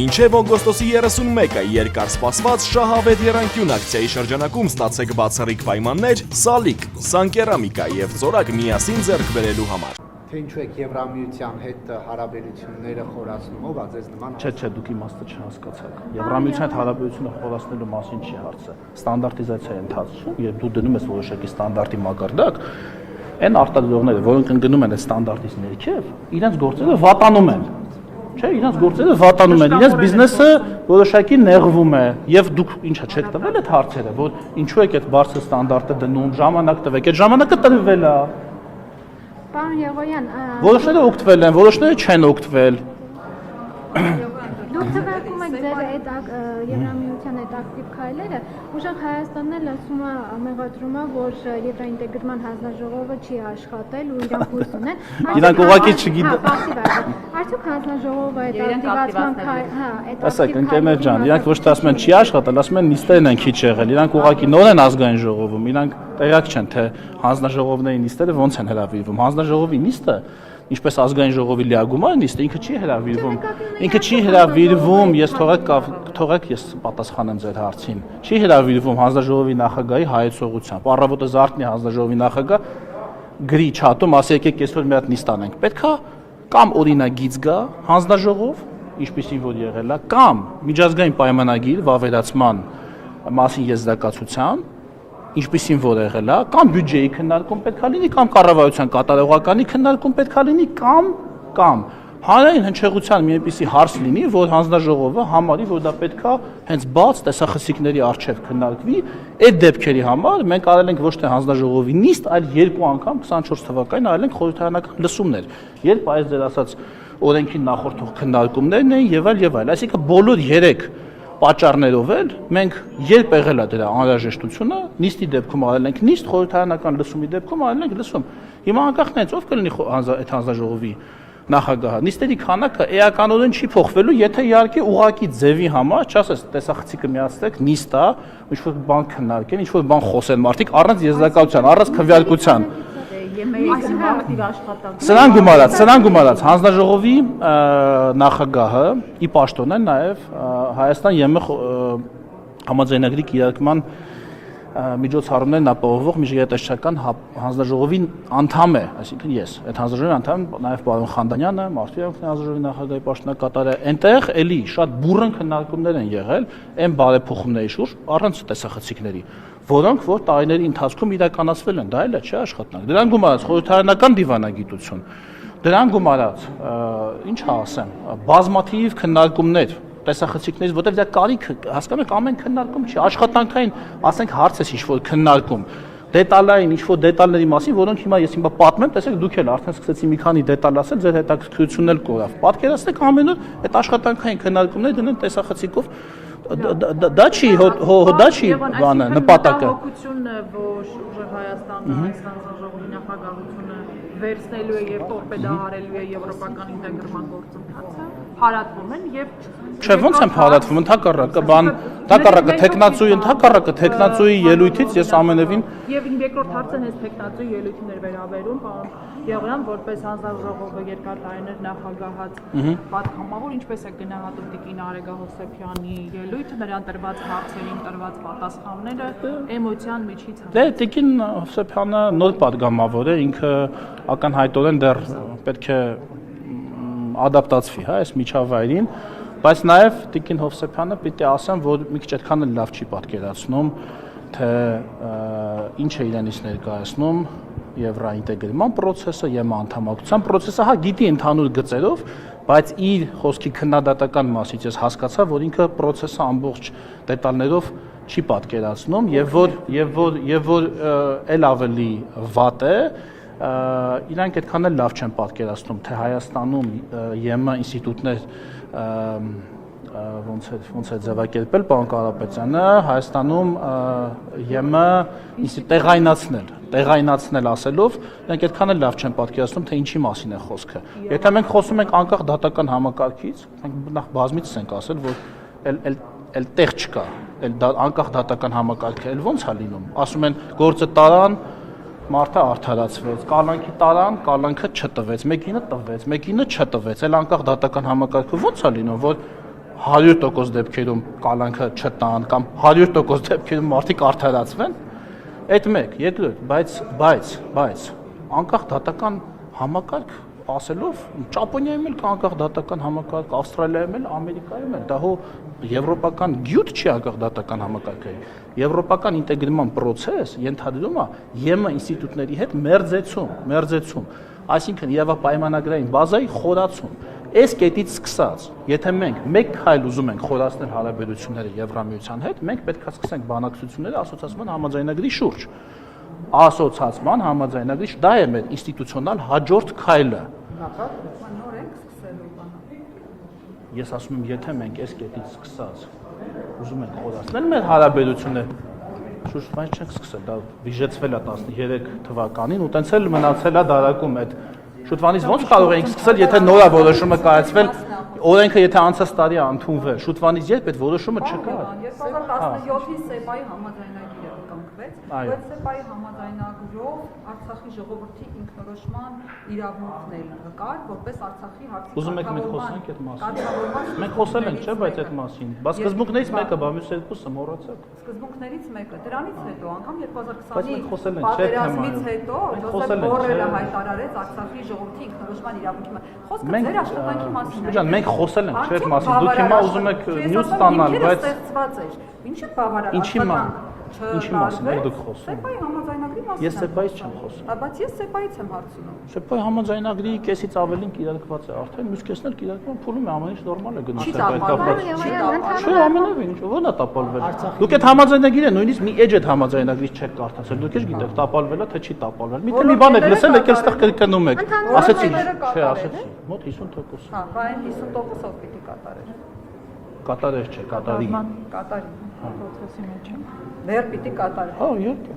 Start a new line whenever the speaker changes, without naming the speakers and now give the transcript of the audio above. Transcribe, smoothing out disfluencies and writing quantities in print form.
Մինչև օգոստոսի 31-ը երկար սպասված շահավետ եռանկյուն ակցիայի շրջանակում ստացեք բացառիկ պայմաններ Սալիկ, Սանկերամիկա եւ Ծորակ միասին ձեռք բերելու համար։
Թե ինչու եք Եվրամիության հետ հարաբերությունները խորացնում, ով է ձեզ նման։
Չէ, դուք իմաստը չհասկացաք։ Եվրամիության հետ հարաբերությունը խորացնելու մասին չի հարցը։ Ստանդարտիզացիա է ընթացվում, եւ դու դնում ես որոշակի ստանդարտի մակարդակ, այն արտադրողները, որոնք ընկնում են այդ ստանդարտից ներքև, իրենց գործերը վատանում են։ Չէ, իրենց գործերը վատանում են, իրենց բիզնեսը որոշակի նեղվում է, եւ դուք ինչա չեք տվել այդ հարցերը, որ ինչու եք այդ բարձր ստանդարտը դնում, ժամանակ տվեք, այդ ժամանակը տրվել է։
Պարոն Եղոյան,
Որոշները օգտվել են, որոշները չեն օգտվել։
Դուք թվարկում եք ձեր այդ Եվրամիության այդ ակտիվ քայլերը, ուժեղ Հայաստանն էլ ասում է մեղադրում է, որ Եվրաինտեգրման հանձնաժողովը չի աշխատել ու իրանք հույս ունեն։
Իրանք ուղղակի չգիտեն։
Արդյոք հանձնաժողովը այդ ակտիվացման այդ
Ասեք, ընկերներ ջան, իրանք ոչ թե ասում են չի աշխատել, ասում են նիստերն են քիչ եղել, իրանք ուղղակի նոր են ազգային ժողովում, իրանք տեղյակ չեն, թե հանձնաժողովների նիստերը ոնց են հրավիրվում։ Հանձնաժողովի նիստը ինչպես ազգային ժողովի լիագումար նիստը ինքը չի հրավիրվում։ Ինքը չի հրավիրվում, ես թողեք ես պատասխանեմ ձեր հարցին։ Չի հրավիրվում հանձնաժողովի նախագահի հայեցողությամբ։ Առավոտը զարթնի հանձնաժողովի նախագահ գրի չաթում, ասի եկեք այսօր մի հատ նիստ անենք։ Պետքա կամ օրինագիծ գա հանձնաժողով, ինչպեսին որ եղել է, կամ միջազգային պայմանագիր վավերացման մասին եզրակացության, ինչպեսին որ եղել է, կամ բյուջեի քննարկում պետք է լինի, կամ կառավարության կատարողականի քննարկում պետք է լինի, կամ հանրային հնչեղության մի այնպիսի հարց լինի, որ հանձնաժողովը համարի, որ դա պետք է հենց բաց տեսախցիկների առջև քննարկվի, այդ դեպքերի համար մենք արել ենք ոչ թե հանձնաժողովի նիստ, այլ երկու անգամ 24 թվականին արել ենք խորհրդարանական լսումներ, երբ այս ձեր ասած օրենքին նախորդող քննարկումներն էին եւ այլ, այսինքն բոլոր 3 պատճառներով էլ մենք երբ եղել է դրա անհրաժեշտությունը, նիստի դեպքում արել ենք նիստ, խորհրդարանական լսումի դեպքում արել ենք լսում։ Հիմա անկախ նայած ով կլինի այդ հանձնաժողովի նախագահը, նիստերի քանակը էականորեն չի փոխվելու, եթե իհարկե ուղղակի ձևի համար, չասես տեսախցիկը միացրեք, նիստ է, ինչ-որ բան քննարկեն, ինչ-որ բան խոսեն մարդիկ առանց եզրակացության, առանց քվեարկության։ Սրան գումարած հանձնաժողովի նախագահը ի պաշտոն է նաև Հայաստան ԵՄ համաձայնագրի կիրարկման միջոցառումներն ապահովող միջգերտեստչական հանձնաժողովի անդամ է, այսինքն ես, այդ հանձնաժողովի անդամ նաև պարոն Խանդանյանը, Մարդու հանձնաժողովի նախագահի պաշտոնակատարը, այնտեղ էլի շատ բուռն քննարկումներ են եղել այն բարեփոխումների շուրջ առանց տեսախցիկների, որոնք որ տարիների ընթացքում իրականացվել են, դա էլ է չէ աշխատանք։ Դրան գումարած խորհրդարանական դիվանագիտություն, դրան գումարած, ինչ ասեմ, բազմաթիվ քննարկումներ տեսախցիկներից, որտեղ դա կարիք, հասկանում եք, ամեն քննարկում չի, աշխատանքային, ասենք հարց է ինչ-որ քննարկում, դետալային ինչ-որ դետալների մասին, որոնք հիմա պատմեմ, տեսեք դուք էլ արդեն սկսեցի մի քանի դետալ ասել, ձեր հետաքրքրությունն էլ կորավ։ Պատկերացրեք ամեն օր այդ աշխատանքային քննարկումները դնեն տեսախցիկով, դա չի բանը նպատակը։
Որ ուժեղ Հայաստանը այս հանձնաժողովի նախագահությունը վերցնելու է եւ տորպեդահարելու է եվրոպական ինտեգրման գործընթացը, հարատվում են եւ
Չէ, ոնց եմ հարատվում, ընդհակառակը տեխնացուի ելույթից ես ամենևին
եւ երկրորդ հարցը հենց տեխնացուի ելույթին էր վերաբերում, պարոն Եղոյան, որպես հանձնաժողովը երկար տարիներ նախագահած պատգամավոր, ինչպես է գնահատում տիկին Արեգա Հովսեփյանի ելույթը, նրան տրված հարցերին տրված պատասխանները, էմոցիան միջից։
Դե տիկին Հովսեփյանը նոր պատգամավոր է, ինքը ակնհայտորեն դեռ պետք է ադապտացվի, հա, այս միջավայրին, բայց նաև տիկին Հովսեփյանը պիտի ասեմ, որ մի քիչ այդքան էլ լավ չի պատկերացնում, թե ինչ է իրենից ներկայացնում Եվրաինտեգրման process-ը, ԵՄ անդամակցության process-ը, հա գիտի ընդհանուր գծերով, բայց իր խոսքի քննադատական մասից ես հասկացա, որ ինքը process-ը ամբողջ դետալներով չի պատկերացնում եւ որ էլ ավելի վատ է, իրանք այդքան էլ լավ չեն պատկերացնում, թե Հայաստանում ԵՄ ինստիտուտներ ոնց է ձևակերպել պարոն Կարապետյանը, Հայաստանում ԵՄ տեղայնացնել ասելով, նրանք այդքան էլ լավ չեն պատկերացնում, թե ինչի մասին է խոսքը։ Եթե մենք խոսում ենք անկախ դատական համակարգից, մենք նախ բազմիցս ենք ասել, որ էլ տեղ չկա, անկախ դատական համակարգը, էլ ոնց է լինում։ Ասում են գործը տարան, մարդը արդարացվեց, կալանքի տարան, կալանքը չտվեց, մեկինը տվեց, մեկինը չտվեց, էլ անկախ դատական համակարգը ոնց է լինում, որ 100% դեպքերում կալանքը չտան կամ 100% դեպքերում մարդիկ արդարացվեն, այդ մեկ, երկրորդ, բայց անկախ դատական համակարգ ասելով Ճապոնիայում էլ կա անկախ դատական համակարգ, Ավստրալիայում էլ, Ամերիկայում էլ, դա հո եվրոպական գյուտ չի անկախ դատական համակարգը։ Եվրոպական ինտեգրման process ենթադրում է ԵՄ ինստիտուտների հետ մերձեցում, այսինքն Եվրոպայմանագրային բազայի խորացում։ Այս կետից սկսած, եթե մենք մեկ քայլ ուզում ենք խորացնել հարաբերությունները Եվրամիության հետ, մենք պետք է սկսենք բանակցությունները ասոցիացիան համաձայնագրի շուրջ։ Ասոցիացիան համաձայնագրի դա է մեր ինստիտուցիոնալ հաջորդ քայլը։
Նոր ենք սկսելու բանը։
Ես ասում եմ, եթե մենք այս կետից սկսած ուզում ենք խորացնել մեր հարաբերությունները, շուրջ բայց չենք սկսել, դա վիժեցվել է 13 թվականին ու տենց էլ մնացել է դարակում այդ շուտվանից ոնց կարող ենք սկսել, եթե նոր որոշումը կայացվել, օրենքը եթե անցած տարի է ընդունվել, շուտվանից երբ այդ որոշումը չկա։
2017-ի ՍԵՊԱ-ի համաձայնագիրը կնքվեց, բայց ՍԵՊԱ-ի համաձայնագրով Արցախի ժողովրդի ինքնորոշման իրավունքն էլ կար, որպես Արցախի հարցի
Ուզում եք մենք խոսանք այդ մասին։ Մենք խոսել ենք, չէ՞, բայց այդ մասին։ Բաց սկզբունքներից մեկը, բա մյուս երկուսը մոռացեք։
Սկզբունքներից մեկը, դրանից հետո անգամ 2020-ի
պատերազմից
հետո Ջոզեֆ Բորելը հայտարարեց Արցախի ժողովրդի ինքնորոշման իրավունքի մասին։ Խոսքը ձեր աշխատանքի մասին է։
Մենք խոսել ենք չէ՞ մասին։ Դուք հիմա ուզում եք նյութ ստանալ, բայց
ստեղծված էր։ Ինչի՞ բավարար։
Ինչի մասին եք դուք խոսում։
ՍԵՊԱ-ի համաձայնագրի մասին։
Ես ՍԵՊԱ-ից չեմ խոսում։
Բայց ես ՍԵՊԱ-ից եմ հարցնում։
ՍԵՊԱ-ի համաձայնագրի կեսից ավելին կիրարկված է, արդեն մյուս կեսն էլ կիրարկվում, փուլում է, ամեն ինչ նորմալ է գնում ՍԵՊԱ-ից կապված։ Չէ, ամենևին, ո՞ն է տապալվել։ Դուք այդ համաձայնագիրը նույնիսկ մի էջ այդ համաձայնագրից չեք կարդացել, դուք էլ գիտեք տապալվել է թե չի տապալվել։ Միթե մի բան եք լսել, եկել այստեղ կրկնում եք։ Ասեցի, չէ, ասեցի, մոտ 50%։
Հա, բան 50%-ով պիտի կատարեր։
Կատարեր չէ, կատարի։
Կատարի։ Պրոցեսի մեջ եմ։ Դեռ պիտի կատարեր։
Հա, երբ